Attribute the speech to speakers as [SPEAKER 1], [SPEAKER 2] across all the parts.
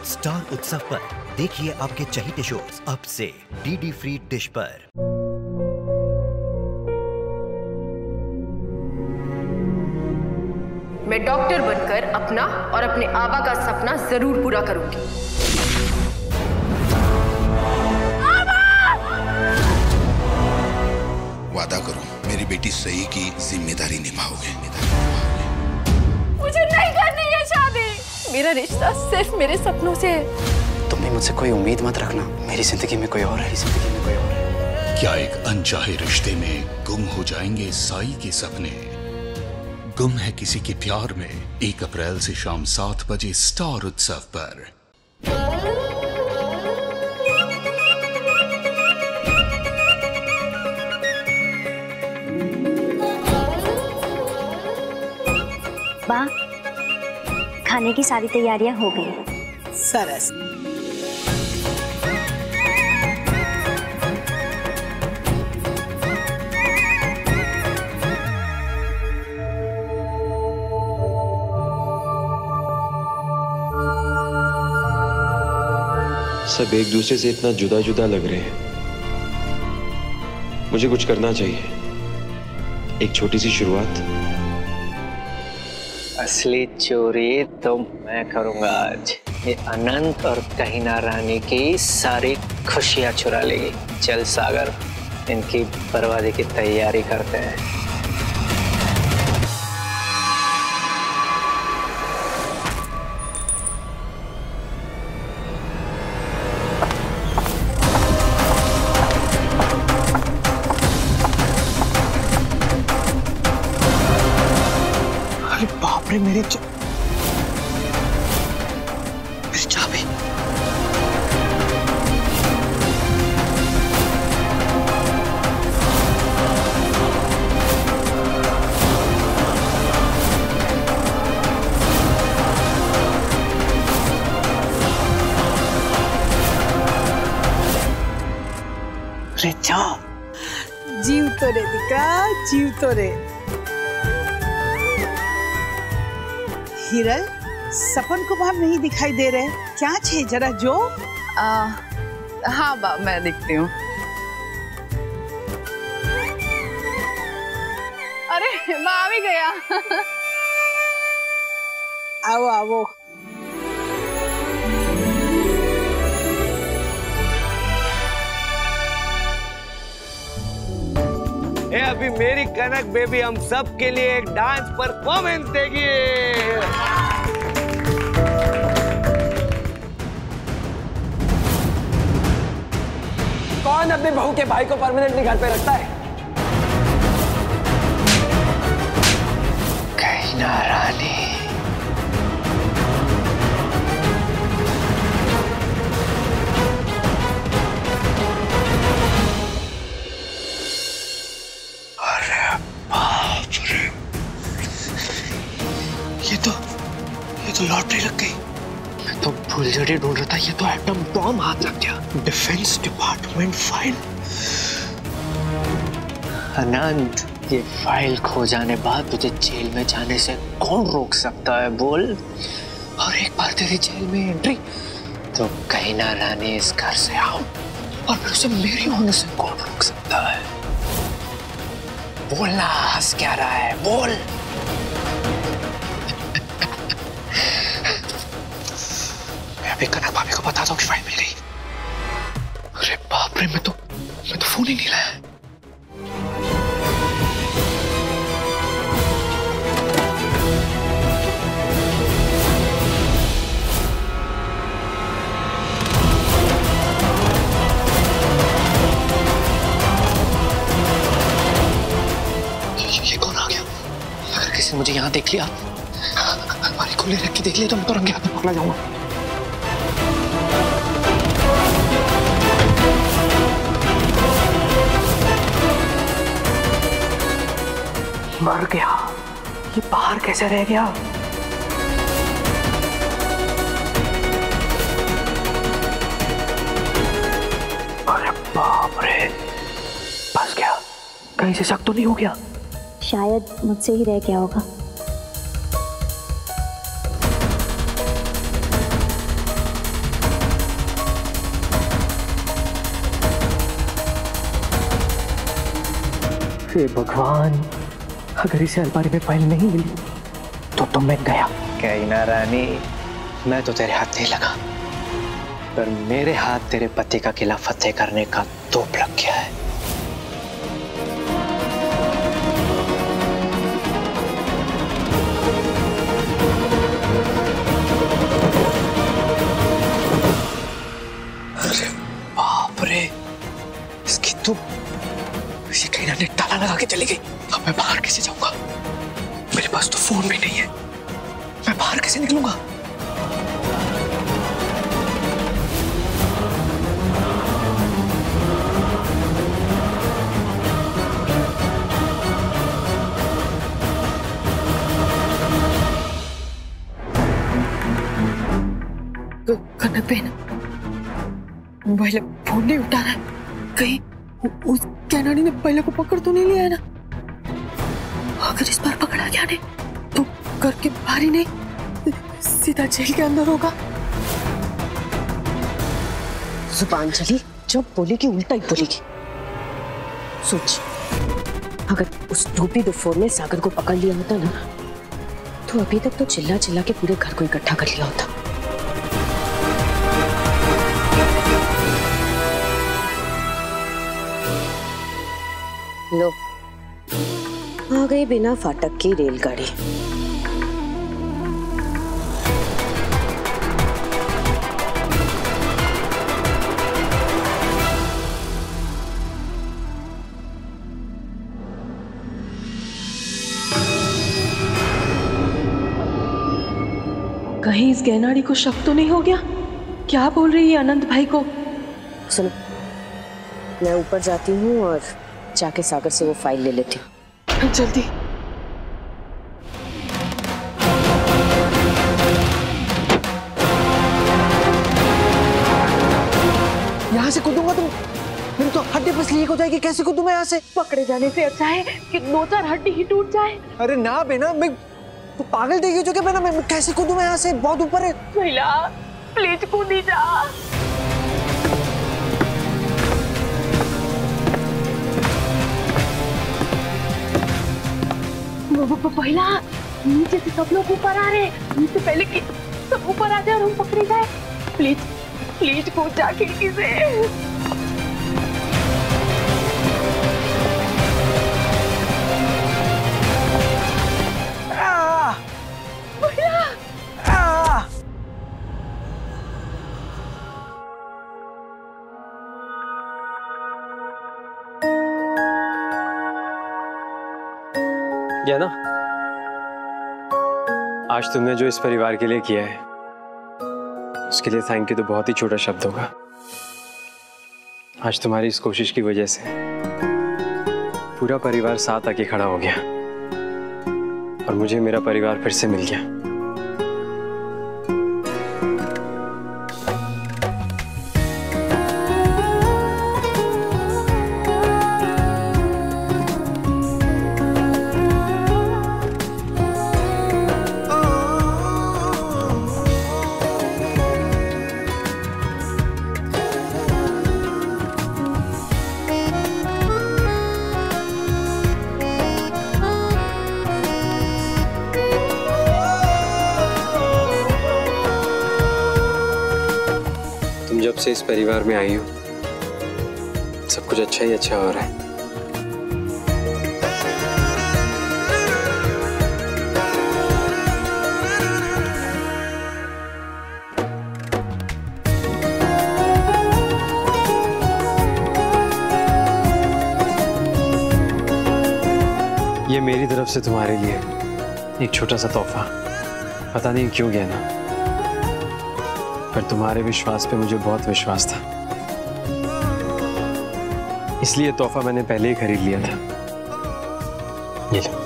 [SPEAKER 1] Star उत्सव पर देखिए आपके चहेते शोज अब से डीडी फ्री डिश पर।
[SPEAKER 2] मैं डॉक्टर बनकर अपना और अपने आबा का सपना जरूर पूरा करूंगी।
[SPEAKER 3] वादा करो मेरी बेटी सही की जिम्मेदारी निभाओगे।
[SPEAKER 2] मुझे नहीं करनी है शादी। मेरा रिश्ता सिर्फ मेरे सपनों से है।
[SPEAKER 4] तुम भी मुझसे कोई उम्मीद मत रखना। मेरी जिंदगी में कोई और है, जिंदगी में कोई और है।
[SPEAKER 3] क्या एक अनचाहे रिश्ते में गुम हो जाएंगे साई के सपने? गुम है किसी के प्यार में 1 अप्रैल से शाम 7 बजे स्टार उत्सव पर।
[SPEAKER 5] बा, खाने की सारी तैयारियां हो गई।
[SPEAKER 6] सरस।
[SPEAKER 7] सब एक दूसरे से इतना जुदा जुदा लग रहे हैं। मुझे कुछ करना चाहिए, एक छोटी सी शुरुआत।
[SPEAKER 8] असली चोरी तो मैं करूंगा आज। ये अनंत और कहीना रानी की सारी खुशियां चुरा लेगी। चल सागर, इनकी बर्बादी की तैयारी करते हैं।
[SPEAKER 6] अरे बाप रे, मेरी चाबी। अरे जा, जीव तो रे दिका, जीव तो रे। हिरल, सपन कुमार नहीं दिखाई दे रहे, क्या छे जरा जो?
[SPEAKER 9] हाँ बा, मैं दिखती हूँ। अरे माँ आ भी गया।
[SPEAKER 6] आओ आओ।
[SPEAKER 10] अभी मेरी कनक बेबी हम सब के लिए एक डांस परफॉर्मेंस देगी।
[SPEAKER 11] कौन अपने बहू के भाई को परमानेंटली घर पे रखता है?
[SPEAKER 8] कहीना रानी।
[SPEAKER 4] ये तो लॉटरी लग गई। मैं तो फुलझड़ी ढूंढ रहा था, ये तो एटम बॉम्ब हाथ लग गया। Defence department file.
[SPEAKER 8] अनंत, ये फाइल खो जाने बाद तुझे जेल में जाने से कौन रोक सकता है बोल? और एक बार तेरी जेल में एंट्री तो कहीना रानी इस घर से आउट, और फिर उसे मेरी होने से कौन रोक सकता है? बोलना, हंस क्या रहा है, बोल।
[SPEAKER 4] मैं कनक भाभी को बता दो कि फाइल मिल गई। अरे बाप रे, मैं तो फोन ही नहीं लाया। ये कौन आ गया? अगर किसी ने मुझे यहाँ देख लिया, अलमारी खुले रख के देख लिया, तो मैं तो रंगे हाथ में पकड़ा जाऊंगा। मर गया, ये बाहर कैसे रह गया? अरे बाप रे, फंस गया। कहीं से शक तो नहीं हो गया?
[SPEAKER 5] शायद मुझसे ही रह गया होगा।
[SPEAKER 8] हे भगवान, अगर इसे अलमारी में फाइल नहीं मिली तो मैं गया। कैना रानी, मैं तो तेरे हाथ नहीं लगा, पर मेरे हाथ तेरे पति का किला फतेह करने का तोप लग गया है। अरे बाप रे, इसकी तो कैना ने ताला लगा के चली गई। अब मैं बाहर कैसे जाऊंगा? मेरे पास तो फोन भी नहीं है, मैं बाहर कैसे निकलूंगा? कनक बहन मोबाइल फोन नहीं उठा रहा है, कहीं उस कैनाडी ने पहले को पकड़ तो नहीं लिया है ना? अगर इस बार पकड़ा गया ने तो घर के बाहर ही नहीं, सीधा जेल के अंदर होगा।
[SPEAKER 6] जुबानचली जब बोलेगी उल्टा ही बोलेगी। सोच, अगर उस टोपी दोफोर ने सागर को पकड़ लिया होता ना, तो अभी तक तो चिल्ला चिल्ला के पूरे घर को इकट्ठा कर लिया होता। लो, आ गई बिना फाटक की रेलगाड़ी।
[SPEAKER 2] कहीं इस गहनाड़ी को शक तो नहीं हो गया? क्या बोल रही है अनंत भाई को?
[SPEAKER 6] सुनो, मैं ऊपर जाती हूँ और जाके सागर से वो फाइल ले लेती हूँ।
[SPEAKER 2] जल्दी।
[SPEAKER 8] यहाँ से कूदूंगा तो मेरी तो हड्डी पसली हो जाएगी। कैसे कूदूं मैं यहाँ से?
[SPEAKER 2] पकड़े जाने से अच्छा है कि 2-4 हड्डी ही टूट जाए।
[SPEAKER 8] अरे ना बेना, मैं तो पागल देखी जो कि बेना, मैं कैसे कूदूं मैं यहाँ से? बहुत ऊपर है।
[SPEAKER 2] महिला, प्लीज कूदी जा। पहिला, नीचे से सब लोग ऊपर आ रहे हैं, नीचे पहले कि सब ऊपर आ जाए और हम पकड़े जाए। प्लीज प्लीज कूद जा खिड़की से।
[SPEAKER 12] या ना, आज तुमने जो इस परिवार के लिए किया है उसके लिए थैंक यू तो बहुत ही छोटा शब्द होगा। आज तुम्हारी इस कोशिश की वजह से पूरा परिवार साथ आके खड़ा हो गया और मुझे मेरा परिवार फिर से मिल गया। जब से इस परिवार में आई हूं सब कुछ अच्छा ही अच्छा हो रहा है। ये मेरी तरफ से तुम्हारे लिए एक छोटा सा तोहफा। पता नहीं क्यों गया ना, पर तुम्हारे विश्वास पे मुझे बहुत विश्वास था, इसलिए तोहफा मैंने पहले ही खरीद लिया था। ये लो।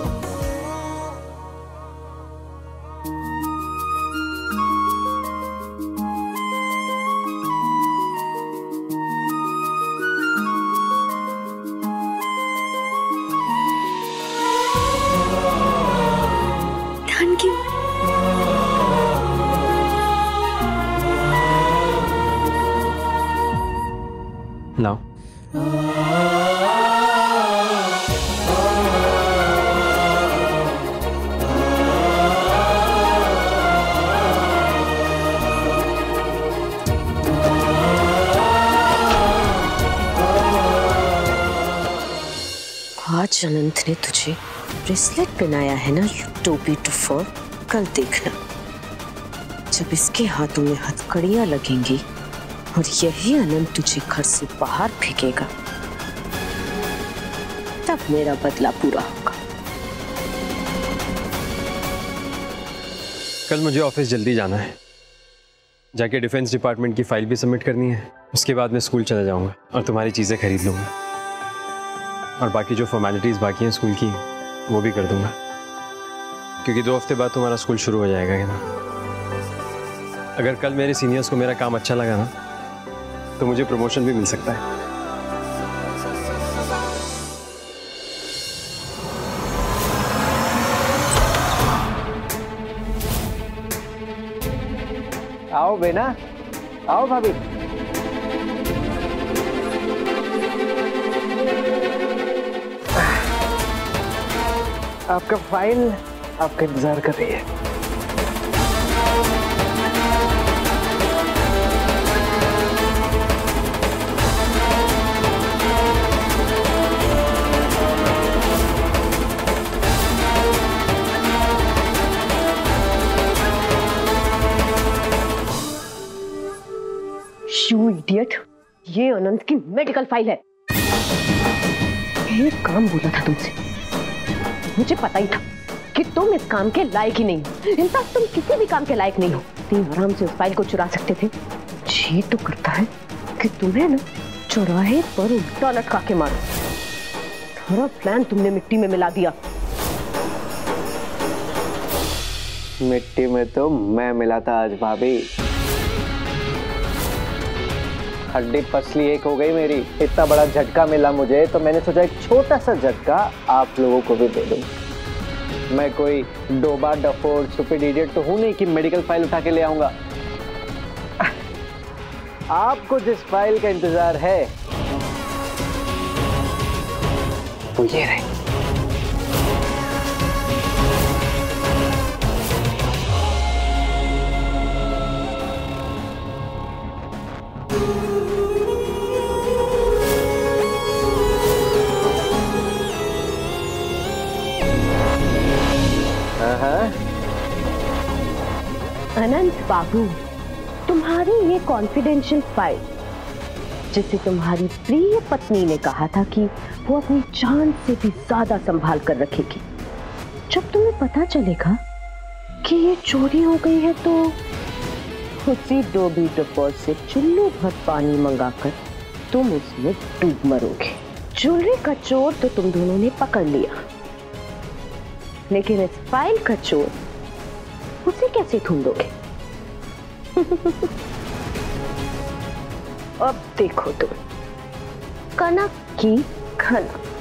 [SPEAKER 5] Thank you.
[SPEAKER 12] लाओ।
[SPEAKER 6] आज अनंत ने तुझे ब्रेसलेट पहनाया है ना, यू टोपी टुफर, कल देखना जब इसके हाथों में हथकड़ियां लगेंगी और यही अनंत तुझे घर से बाहर फेंकेगा, तब मेरा बदला पूरा होगा।
[SPEAKER 12] कल मुझे ऑफिस जल्दी जाना है, जाके डिफेंस डिपार्टमेंट की फाइल भी सबमिट करनी है। उसके बाद मैं स्कूल चला जाऊंगा और तुम्हारी चीज़ें खरीद लूंगा, और बाकी जो फॉर्मेलिटीज़ बाकी हैं स्कूल की वो भी कर दूंगा, क्योंकि 2 हफ्ते बाद तुम्हारा स्कूल शुरू हो जाएगा है ना। अगर कल मेरे सीनियर्स को मेरा काम अच्छा लगा ना, तो मुझे प्रमोशन भी मिल सकता है।
[SPEAKER 8] आओ बेना, आओ भाभी। आपका फाइल आपका इंतजार कर रही है।
[SPEAKER 6] You idiot, ये अनंत की मेडिकल फाइल है। एक काम बोला था तुमसे, मुझे पता ही था कि तुम इस काम के लायक ही नहीं हो। इनफैक्ट तुम किसी भी काम के लायक नहीं हो। तुम आराम से उस फाइल को चुरा सकते थे। जी तो करता है कि तुम्हें ना चौराहे पर उल्टा लटका के मारो। सारा प्लान तुमने मिट्टी में मिला दिया।
[SPEAKER 8] मिट्टी में तो मैं मिला था आज भाभी। हड्डी पसली एक हो गई मेरी। इतना बड़ा झटका मिला मुझे, तो मैंने सोचा एक छोटा सा झटका आप लोगों को भी दे दूं। मैं कोई डोबा डफोर सुपर इडियट तो हूं नहीं कि मेडिकल फाइल उठा के ले आऊंगा। आपको जिस फाइल का इंतजार है वो ये रही।
[SPEAKER 6] अनंत बाबू, तुम्हारी ये कॉन्फिडेंशियल फाइल, जिसे तुम्हारी प्रिय पत्नी ने कहा था कि वो अपनी जान से भी ज्यादा संभाल कर रखेगी, जब तुम्हें पता चलेगा कि ये चोरी हो गई है, तो उसी डोबी डफोर से चुल्लू भर पानी मंगाकर तुम उसमें डूब मरोगे। ज्वेलरी का चोर तो तुम दोनों ने पकड़ लिया, लेकिन इस फाइल का चोर उसे कैसे ढूंढोगे? अब देखो तुम, कनक की खनक।